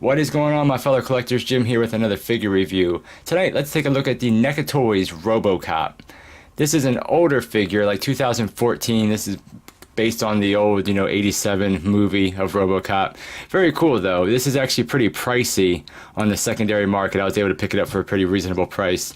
What is going on, my fellow collectors? Jim here with another figure review. Tonight, let's take a look at the Neca Toys Robocop. This is an older figure, like 2014. This is based on the old, 87 movie of Robocop. Very cool, though. This is actually pretty pricey on the secondary market. I was able to pick it up for a pretty reasonable price.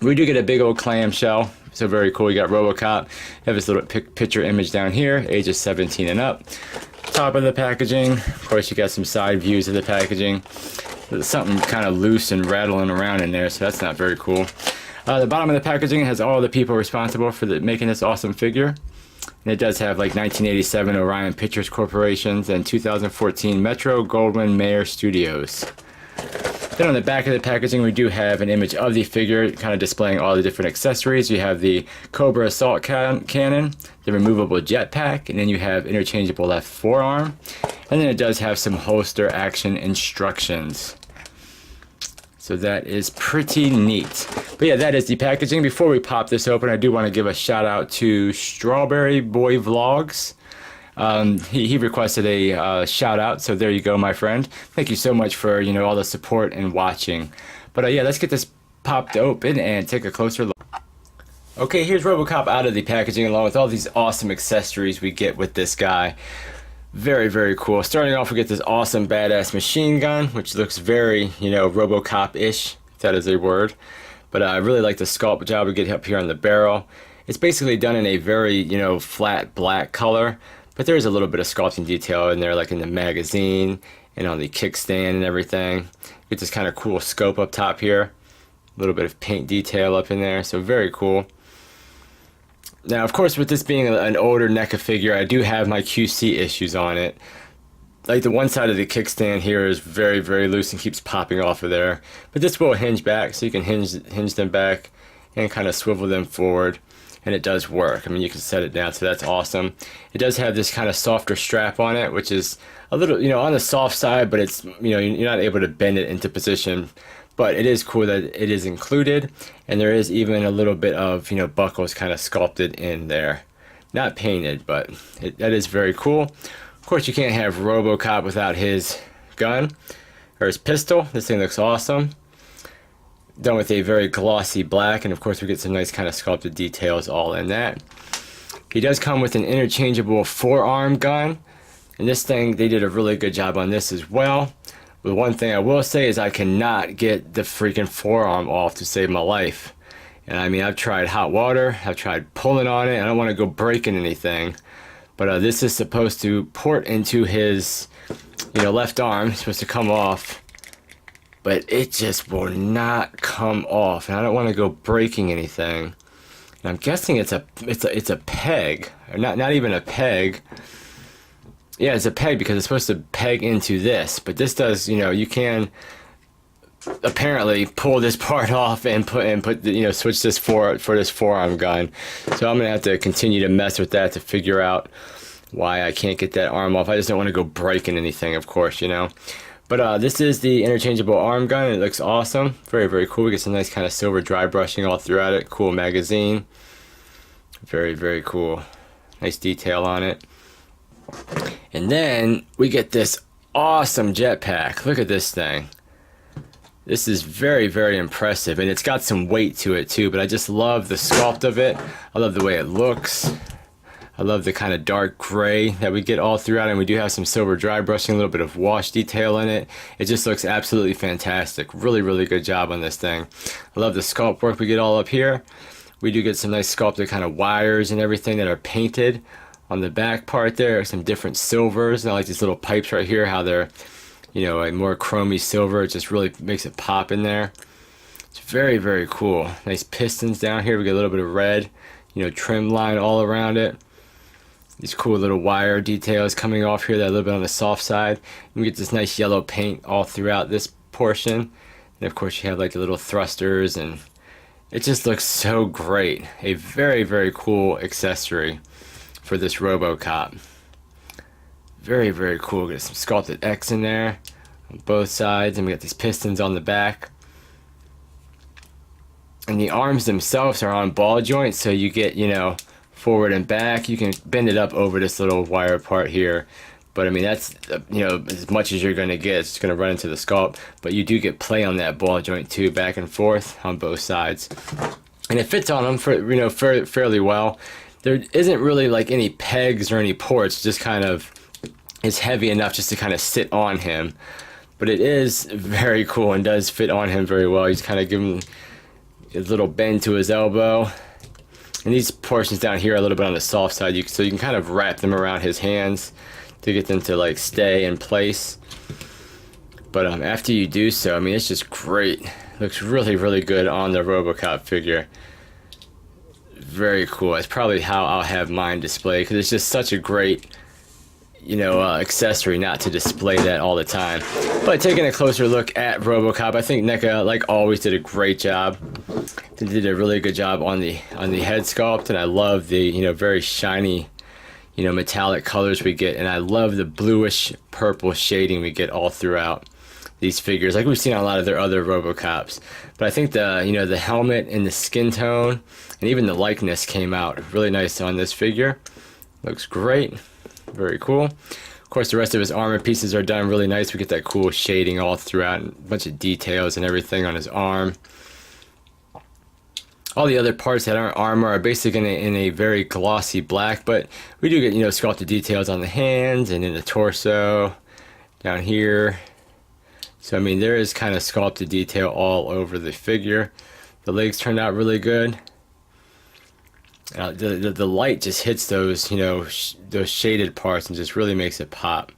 We do get a big old clamshell, so very cool. You got Robocop. You have this little picture image down here, ages 17 and up. Top of the packaging, of course, you got some side views of the packaging. There's something kind of loose and rattling around in there, so that's not very cool. The bottom of the packaging has all the people responsible for making this awesome figure. And it does have like 1987 Orion Pictures Corporations and 2014 Metro Goldwyn Mayer Studios. Then on the back of the packaging, we do have an image of the figure, kind of displaying all the different accessories. You have the Cobra assault cannon, the removable jetpack, and then you have interchangeable left forearm. And then it does have some holster action instructions. So that is pretty neat. But yeah, that is the packaging. Before we pop this open, I do want to give a shout out to Strawberry Boy Vlogs. He requested a shout out, so there you go, my friend. Thank you so much for all the support and watching. But yeah, let's get this popped open and take a closer look. Okay, here's Robocop out of the packaging along with all these awesome accessories we get with this guy. Very, very cool. Starting off, we get this awesome badass machine gun, which looks very, Robocop-ish, if that is a word. But I really like the sculpt job we get up here on the barrel. It's basically done in a very, flat black color. But there is a little bit of sculpting detail in there, like in the magazine and on the kickstand and everything. Get this kind of cool scope up top here. A little bit of paint detail up in there, so very cool. Now, of course, with this being an older NECA figure, I do have my QC issues on it. Like the one side of the kickstand here is very, very loose and keeps popping off of there. But this will hinge back, so you can hinge them back and kind of swivel them forward. And it does work. I mean, you can set it down, so that's awesome. It does have this kind of softer strap on it, which is a little, on the soft side, but it's, you're not able to bend it into position. But it is cool that it is included, and there is even a little bit of, buckles kind of sculpted in there. Not painted, but that is very cool. Of course, you can't have Robocop without his gun, or his pistol. This thing looks awesome. Done with a very glossy black, and of course we get some nice kind of sculpted details all in that. He does come with an interchangeable forearm gun, and this thing, they did a really good job on this as well. But one thing I will say is I cannot get the freaking forearm off to save my life. And I mean, I've tried hot water, I've tried pulling on it, I don't want to go breaking anything. But this is supposed to port into his, left arm. It's supposed to come off. But it just will not come off, and I don't want to go breaking anything. And I'm guessing it's a peg, or not even a peg. Yeah, it's a peg because it's supposed to peg into this. But this does, you can apparently pull this part off and put switch this for this forearm gun. So I'm gonna have to continue to mess with that to figure out why I can't get that arm off. I just don't want to go breaking anything, of course, But this is the interchangeable arm gun. It looks awesome. Very, very cool. We get some nice kind of silver dry brushing all throughout it. Cool magazine. Very, very cool. Nice detail on it. And then we get this awesome jetpack. Look at this thing. This is very, very impressive. And it's got some weight to it too. But I just love the sculpt of it. I love the way it looks. I love the kind of dark gray that we get all throughout, and we do have some silver dry brushing, a little bit of wash detail in it. It just looks absolutely fantastic. Really, really good job on this thing. I love the sculpt work we get all up here. We do get some nice sculpted kind of wires and everything that are painted on the back part there. Some different silvers. And I like these little pipes right here, how they're, a more chromy silver. It just really makes it pop in there. It's very, very cool. Nice pistons down here. We get a little bit of red, trim line all around it. These cool little wire details coming off here that are a little bit on the soft side. And we get this nice yellow paint all throughout this portion. And of course you have like the little thrusters, and it just looks so great. A very, very cool accessory for this Robocop. Very, very cool. Get some sculpted X in there on both sides, and we got these pistons on the back. And the arms themselves are on ball joints, so you get, forward and back. You can bend it up over this little wire part here, But I mean, that's as much as you're going to get. It's going to run into the sculpt, but you do get play on that ball joint too, back and forth on both sides, and it fits on them for fairly well. There isn't really like any pegs or any ports, just kind of is heavy enough just to kind of sit on him. But it is very cool and does fit on him very well. He's kind of giving a little bend to his elbow. And these portions down here are a little bit on the soft side, so you can kind of wrap them around his hands to get them to like stay in place. But after you do so, I mean, it's just great. Looks really, really good on the Robocop figure. Very cool. It's probably how I'll have mine displayed, because it's just such a great accessory not to display that all the time. But taking a closer look at Robocop, I think Neca, like always, did a great job. They did a really good job on the head sculpt, and I love the very shiny metallic colors we get, and I love the bluish purple shading we get all throughout these figures, like we've seen on a lot of their other Robocops. But I think the helmet and the skin tone and even the likeness came out really nice on this figure. Looks great. Very cool. Of course, the rest of his armor pieces are done really nice. We get that cool shading all throughout, and a bunch of details and everything on his arm. All the other parts that aren't armor are basically in a very glossy black, but we do get sculpted details on the hands and in the torso down here. So I mean, there is kind of sculpted detail all over the figure. The legs turned out really good. The light just hits those those shaded parts and just really makes it pop.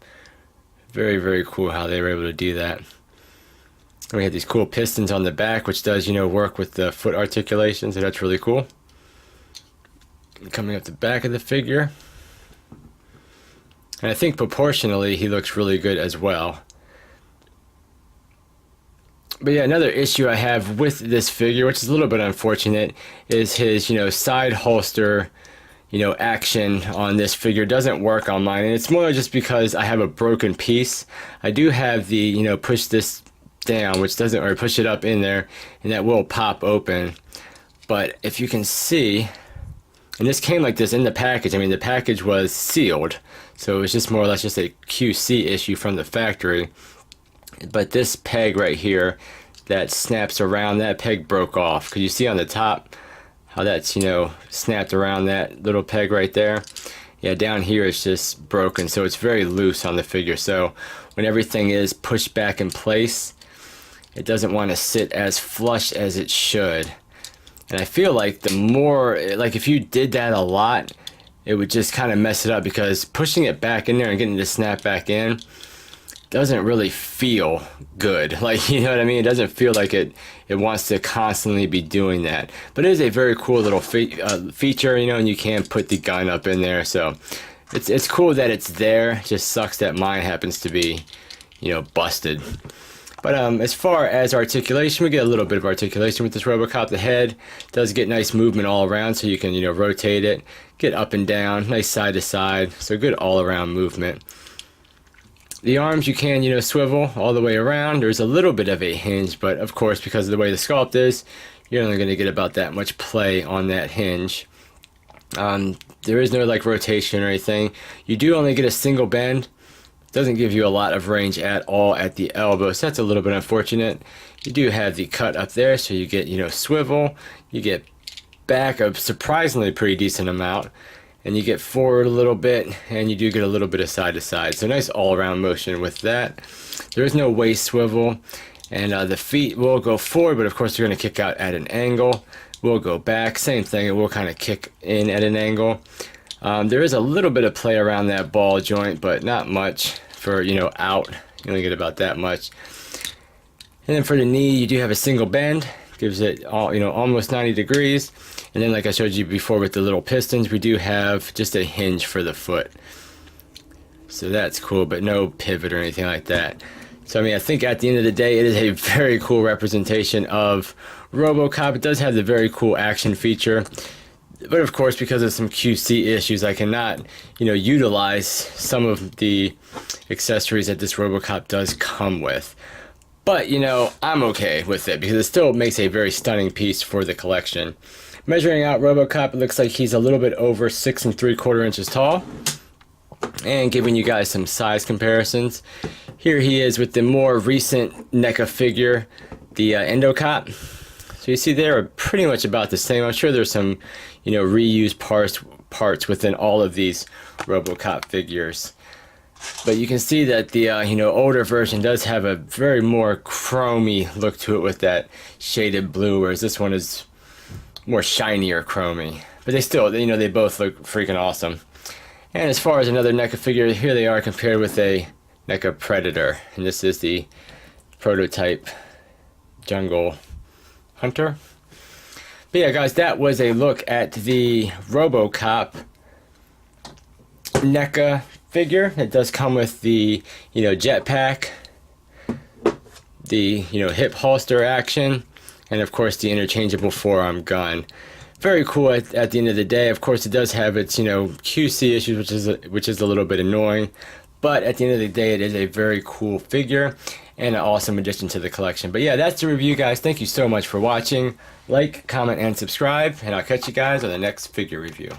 Very, very cool how they were able to do that. And we have these cool pistons on the back, which does work with the foot articulation, so that's really cool. And coming up the back of the figure, and I think proportionally he looks really good as well. But yeah, another issue I have with this figure, which is a little bit unfortunate, is his, side holster, action on this figure doesn't work on mine. And it's more just because I have a broken piece. I do have the, push this down, which doesn't, or push it up in there, and that will pop open. But if you can see, and this came like this in the package. I mean, the package was sealed, so it was just more or less just a QC issue from the factory. But this peg right here that snaps around, that peg broke off. Because you see on the top how that's, snapped around that little peg right there. Yeah, down here it's just broken, so it's very loose on the figure. So when everything is pushed back in place, it doesn't want to sit as flush as it should. And I feel like the more, like if you did that a lot, it would just kind of mess it up, because pushing it back in there and getting it to snap back in doesn't really feel good. Like, you know what I mean? It doesn't feel like it wants to constantly be doing that. But it is a very cool little feature, and you can put the gun up in there. So it's cool that it's there. It just sucks that mine happens to be, busted. But as far as articulation, we get a little bit of articulation with this Robocop. The head does get nice movement all around, so you can, rotate it, get up and down, nice side to side. So good all around movement. The arms you can, swivel all the way around. There's a little bit of a hinge, but of course, because of the way the sculpt is, you're only going to get about that much play on that hinge. There is no like rotation or anything. You do only get a single bend. Doesn't give you a lot of range at all at the elbow, so that's a little bit unfortunate. You do have the cut up there, so you get, swivel. You get back a surprisingly pretty decent amount. And you get forward a little bit, and you do get a little bit of side to side. So nice all-around motion with that. There is no waist swivel, and the feet will go forward, but of course they're going to kick out at an angle. We'll go back, same thing, it will kind of kick in at an angle. There is a little bit of play around that ball joint, but not much for, out. You only get about that much. And then for the knee, you do have a single bend. Gives it all, almost 90 degrees. And then like I showed you before with the little pistons, we do have just a hinge for the foot. So that's cool, but no pivot or anything like that. So I mean, I think at the end of the day, it is a very cool representation of Robocop. It does have the very cool action feature. But of course, because of some QC issues, I cannot, utilize some of the accessories that this Robocop does come with. But, I'm okay with it, because it still makes a very stunning piece for the collection. Measuring out Robocop, it looks like he's a little bit over 6 3/4 inches tall. and giving you guys some size comparisons. Here he is with the more recent NECA figure, the Endocop. So you see they're pretty much about the same. I'm sure there's some, you know, reused parts within all of these Robocop figures. But you can see that the you know, older version does have a very more chromy look to it with that shaded blue, whereas this one is more shinier chromy. But they still, you know, they both look freaking awesome. And as far as another NECA figure, here they are compared with a NECA Predator. And this is the prototype Jungle Hunter. But yeah, guys, that was a look at the Robocop NECA figure. It does come with the, you know, jetpack, the, you know, hip holster action, and of course the interchangeable forearm gun. Very cool at the end of the day. Of course, it does have its, you know, QC issues, which is a little bit annoying. But at the end of the day, it is a very cool figure and an awesome addition to the collection. But yeah, that's the review, guys. Thank you so much for watching. Like, comment, and subscribe, and I'll catch you guys on the next figure review.